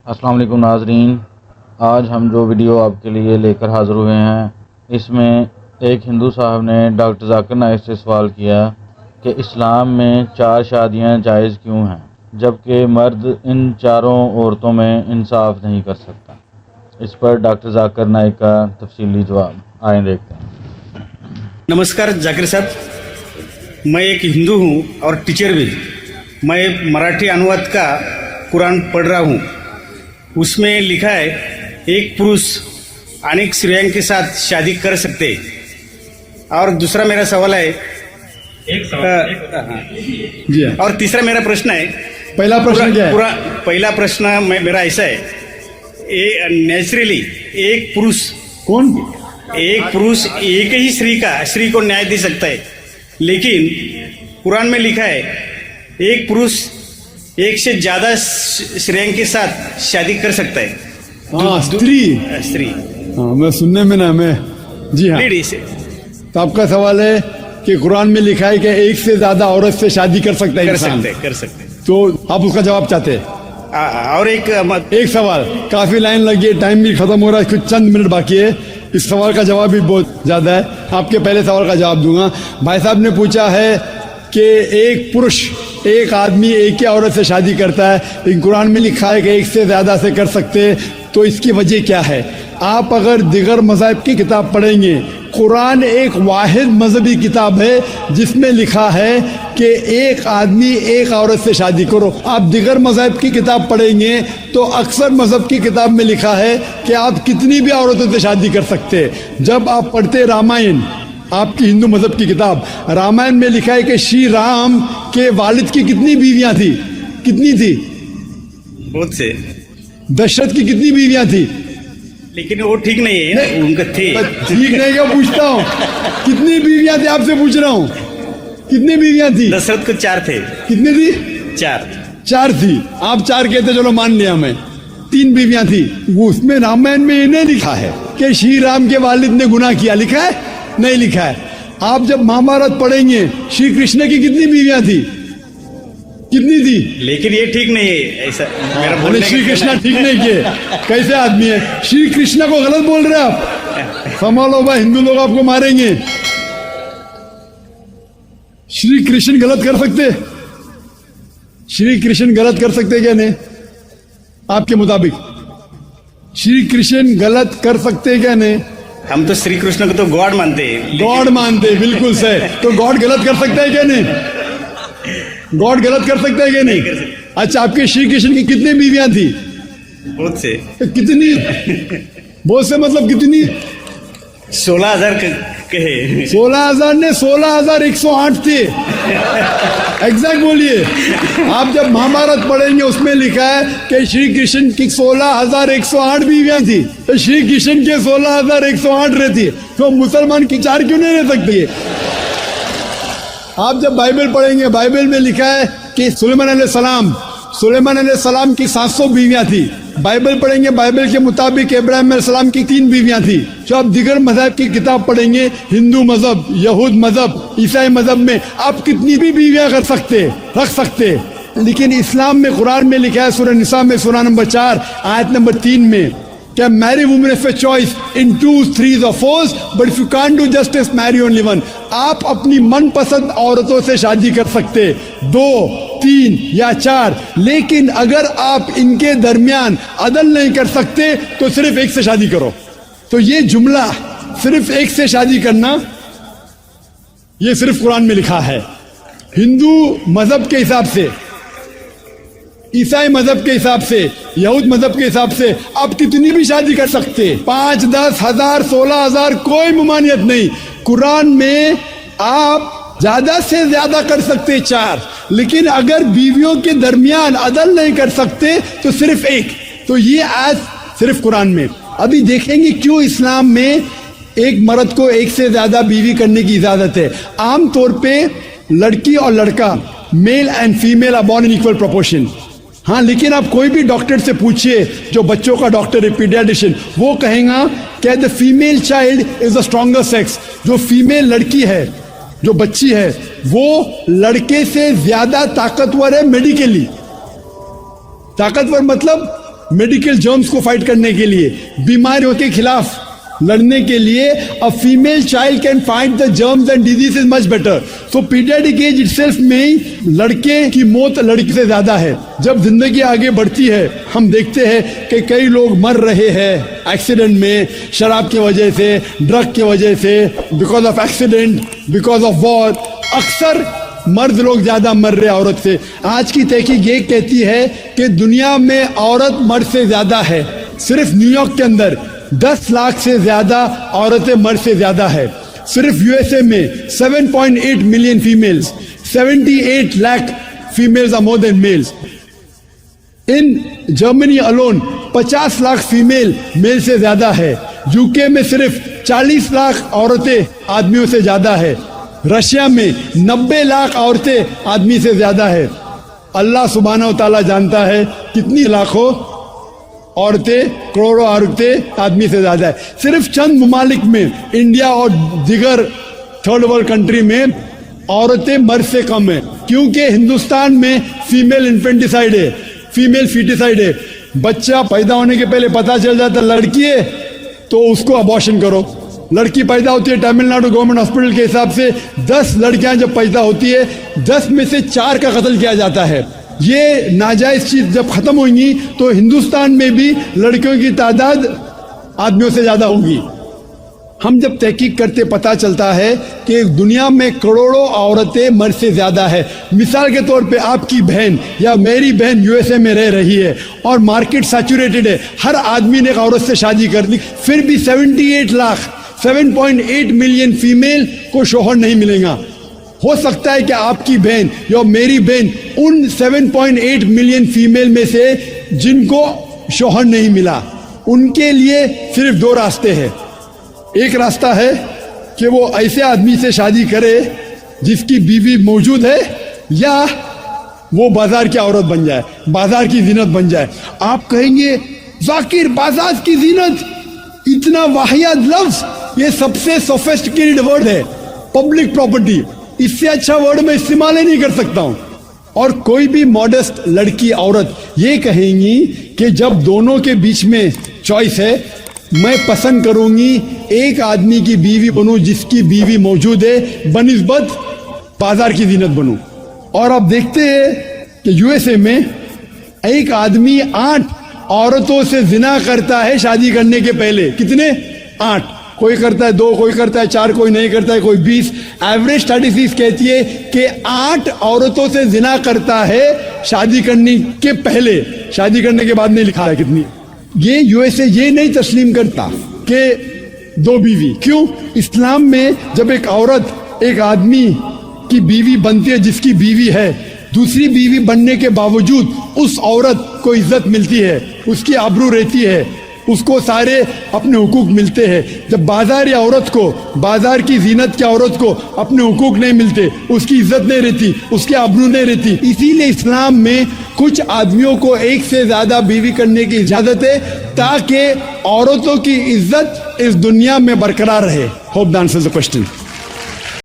السلام علیکم ناظرین، آج ہم جو ویڈیو آپ کے لیے لے کر حاضر ہوئے ہیں، اس میں ایک ہندو صاحب نے ڈاکٹر ذاکر نائک سے سوال کیا کہ اسلام میں 4 شادیاں جائز کیوں ہیں جبکہ مرد ان چاروں عورتوں میں انصاف نہیں کر سکتا۔ اس پر ڈاکٹر ذاکر نائک کا تفصیلی جواب، آئیں دیکھتے ہیں۔ नमस्कार जाकिर साहब, मैं एक हिंदू हूँ और टीचर भी। मैं मराठी अनुवाद का कुरान पढ़ रहा हूँ। उसमें लिखा है एक पुरुष अनेक स्त्रियों के साथ शादी कर सकते। और दूसरा मेरा सवाल है जी हाँ। और तीसरा मेरा प्रश्न है, पहला प्रश्न क्या है? पहला प्रश्न मेरा ऐसा है, नेचुरली एक पुरुष एक ही स्त्री को न्याय दे सकता है, लेकिन कुरान में लिखा है एक पुरुष एक से ज्यादा स्त्रियों के साथ शादी कर सकता है। हाँ, स्त्री। हाँ, मैं सुनने में ना मैं जी हाँ। लेडीज। तो आपका सवाल है कि कुरान में लिखा है कि एक से ज्यादा औरत से शादी कर सकता है इंसान। कर सकते। तो आप उसका जवाब चाहते हैं? और एक सवाल, काफी लाइन लगी है, टाइम भी खत्म हो रहा है, कुछ चंद मिनट बाकी है। इस सवाल का जवाब भी बहुत ज्यादा है, आपके पहले सवाल का जवाब दूंगा। भाई साहब ने पूछा है कि एक पुरुष एक आदमी एक ही औरत से शादी करता है, लेकिन कुरान में लिखा है कि एक से ज्यादा से कर सकते, तो इसकी वजह क्या है? आप अगर दिगर मज़हब की किताब पढ़ेंगे, कुरान एक वाहिद मजहबी किताब है जिसमें लिखा है कि एक आदमी एक औरत से शादी करो। आप दिगर मज़हब की किताब पढ़ेंगे तो अक्सर मज़हब की किताब में लिखा है कि आप कितनी भी औरतों से शादी कर सकते। जब आप पढ़ते रामायण, आपकी हिंदू मज़हब की किताब, रामायण में लिखा है कि श्री राम के वालिद की कितनी बीवियां थी? कितनी थी? बहुत से। दशरथ की कितनी बीवियां थी? लेकिन वो ठीक नहीं है ना, उनका थे। ठीक नहीं, क्या पूछता हूँ कितनी बीवियां थी, आपसे पूछ रहा हूँ कितनी बीवियां थी? दशरथ को 4 थे। कितनी थी? 4 थी। आप 4 कहते, चलो मान लिया मैं। 3 बीवियां थी। वो उसमें रामायण में इन्हें लिखा है कि श्री राम के वालिद ने गुनाह किया, लिखा है? नहीं लिखा है। आप जब महाभारत पढ़ेंगे, श्री कृष्ण की कितनी बीवियां थी? कितनी थी? लेकिन ये ठीक नहीं है ऐसा मेरा बोलने। श्री कृष्ण ठीक नहीं किए, कैसे आदमी है? श्री कृष्ण को गलत बोल रहे आप, संभालो भाई, हिंदू लोग आपको मारेंगे। श्री कृष्ण गलत कर सकते? श्री कृष्ण गलत कर सकते क्या नहीं? आपके मुताबिक श्री कृष्ण गलत कर सकते क्या नहीं? हम तो श्री कृष्ण को तो गॉड मानते हैं। गॉड मानते, बिल्कुल सही। तो गॉड गलत कर सकता है क्या नहीं? गॉड गलत कर सकता है क्या नहीं? अच्छा, आपके श्री कृष्ण की कितनी बीवियां थी? बहुत से। कितनी? बहुत से मतलब कितनी? 16,000 कहे। 16,000 ने 16,108 थे। एग्जैक्ट बोलिए। आप जब महाभारत पढ़ेंगे उसमें लिखा है कि श्री कृष्ण की 16,108 बीवियां थी, तो श्री कृष्ण के 16,108 रहती, तो मुसलमान की 4 क्यों नहीं रह सकती? आप जब बाइबल पढ़ेंगे, बाइबल में लिखा है कि सुलेमान अलैहिस्सलाम की 700 बीवियां थी। बाइबल पढ़ेंगे, बाइबल के मुताबिक इब्राहिम अलैहिस्सलाम की 3 बीवियां थी। जो आप दिगर मज़हब की किताब पढ़ेंगे, हिंदू मज़हब, यहूद मज़हब, ईसाई मज़हब में आप कितनी भी बीवियां रख सकते। लेकिन इस्लाम में, कुरान में लिखा है सूरह निसा में, सूरह नंबर 4 आयत नंबर 3 में, क्या marry women of choice in 2, 3 or 4, but if you can't do justice marry only 1। आप अपनी मनपसंद औरतों से शादी कर सकते 2, 3 या 4, लेकिन अगर आप इनके दरमियान अदल नहीं कर सकते तो सिर्फ एक से शादी करो। तो ये जुमला सिर्फ एक से शादी करना, ये सिर्फ कुरान में लिखा है। हिंदू मजहब के हिसाब से, ईसाई मजहब के हिसाब से, यहूद मजहब के हिसाब से आप कितनी भी शादी कर सकते, 5, 10, 1000, 16,000, कोई ममानियत नहीं। कुरान में आप ज्यादा से ज्यादा कर सकते 4, लेकिन अगर बीवियों के दरमियान अदल नहीं कर सकते तो सिर्फ एक। तो ये आज सिर्फ कुरान में। अभी देखेंगे क्यों इस्लाम में एक मर्द को एक से ज्यादा बीवी करने की इजाजत है। आम तौर पे लड़की और लड़का, male and female are born in equal proportion. हाँ, लेकिन आप कोई भी डॉक्टर से पूछिए, जो बच्चों का डॉक्टर है, पीडियाट्रिशियन, वो कहेगा कि the female child is the stronger sex. जो फीमेल लड़की है, जो बच्ची है, वो लड़के से ज्यादा ताकतवर है मेडिकली। ताकतवर मतलब मेडिकल जर्म्स को फाइट करने के लिए, बीमारियों के खिलाफ लड़ने के लिए a female child can fight the germs and diseases much better. So pediatric age itself में ही लड़के की मौत लड़की से ज्यादा है. जब जिंदगी आगे बढ़ती है हम देखते हैं कि कई लोग मर रहे हैं एक्सीडेंट में, शराब की वजह से, ड्रग की वजह से, because of accident, because of war. अक्सर मर्द लोग ज्यादा मर रहे औरत से. आज की तहकीक ये कहती है कि दुनिया में औरत मर्द से ज्यादा है. सिर्फ न्यूयॉर्क के अंदर 10 लाख से ज्यादा औरतें मर्द से ज्यादा है. सिर्फ यूएसए में 7.8 million females, 78 lakh females are more than males. In Germany alone 50 lakh female male से ज्यादा है. यूके में सिर्फ 40 लाख औरतें आदमियों से ज्यादा है. रशिया में 90 लाख औरतें आदमी से ज्यादा है. अल्लाह सुब्हानहू तआला जानता है कितनी लाखों औरतें, करोड़ों औरतें आदमी से ज्यादा है. सिर्फ चंद ममालिक में, इंडिया और दिगर थर्ड वर्ल्ड कंट्री में औरतें मर्द से कम है, क्योंकि हिंदुस्तान में फीमेल इन्फेंटिसाइड है, फीमेल फीटिसाइड है. बच्चा पैदा होने के पहले पता चल जाता लड़की है तो उसको अबॉर्शन करो. लड़की पैदा होती है तमिलनाडु गवर्नमेंट हॉस्पिटल के हिसाब से 10 लड़कियां जब पैदा होती है 10 में से 4 का कत्ल किया जाता है. ये नाजायज चीज जब खत्म होगी तो हिंदुस्तान में भी लड़कियों की तादाद आदमियों से ज्यादा होगी. हम जब तहकीक करते पता चलता है कि दुनिया में करोड़ों औरतें मर्द से ज्यादा है. मिसाल के तौर पे आपकी बहन या मेरी बहन यूएसए में रह रही है और मार्केट सैचुरेटेड है, हर आदमी ने एक औरत से शादी कर ली, फिर भी 78 लाख 7.8 मिलियन फीमेल को शोहर नहीं मिलेगा. हो सकता है कि आपकी बहन या मेरी बहन उन 7.8 मिलियन फीमेल में से जिनको शोहर नहीं मिला, उनके लिए सिर्फ 2 रास्ते हैं. एक रास्ता है कि वो ऐसे आदमी से शादी करे जिसकी बीवी मौजूद है, या वो बाजार की औरत बन जाए, बाजार की जीनत बन जाए. आप कहेंगे जाकिर बाजार की जीनत, इतना वाहियात लफ्ज, ये सबसे सोफिस्टिकेटेड वर्ड है, पब्लिक प्रॉपर्टी. इससे अच्छा वर्ड मैं इस्तेमाल ही नहीं कर सकता हूं. और कोई भी मॉडेस्ट लड़की औरत ये कहेंगी कि जब दोनों के बीच में चॉइस है, मैं पसंद करूंगी एक आदमी की बीवी बनूं जिसकी बीवी मौजूद है बनिस्बत बाजार की जीनत बनूं. और आप देखते हैं कि यूएसए में एक आदमी 8 औरतों से जिना करता है शादी करने के पहले. कितने? 8. कोई करता है 2, कोई करता है 4, कोई नहीं करता है, कोई 20. एवरेज स्टैटिस्टिक्स कहती है कि 8 औरतों से जिना करता है शादी करने के पहले. शादी करने के बाद नहीं लिखा है कितनी. ये यूएसए ये नहीं तस्लीम करता कि 2 बीवी. क्यों? इस्लाम में जब एक औरत एक आदमी की बीवी बनती है जिसकी बीवी है, दूसरी बीवी बनने के बावजूद उस औरत को इज्जत मिलती है, उसकी आबरू रहती है, उसको सारे अपने हुकूक मिलते हैं. जब बाजारी औरत को, बाजार की जीनत की औरत को अपने हुकूक नहीं मिलते, उसकी इज्जत नहीं रहती, उसकी आबरू नहीं रहती. इसीलिए इस्लाम में कुछ आदमियों को एक से ज्यादा बीवी करने की इजाजत है ताकि औरतों की इज्जत इस दुनिया में बरकरार रहे. Hope the answer the question.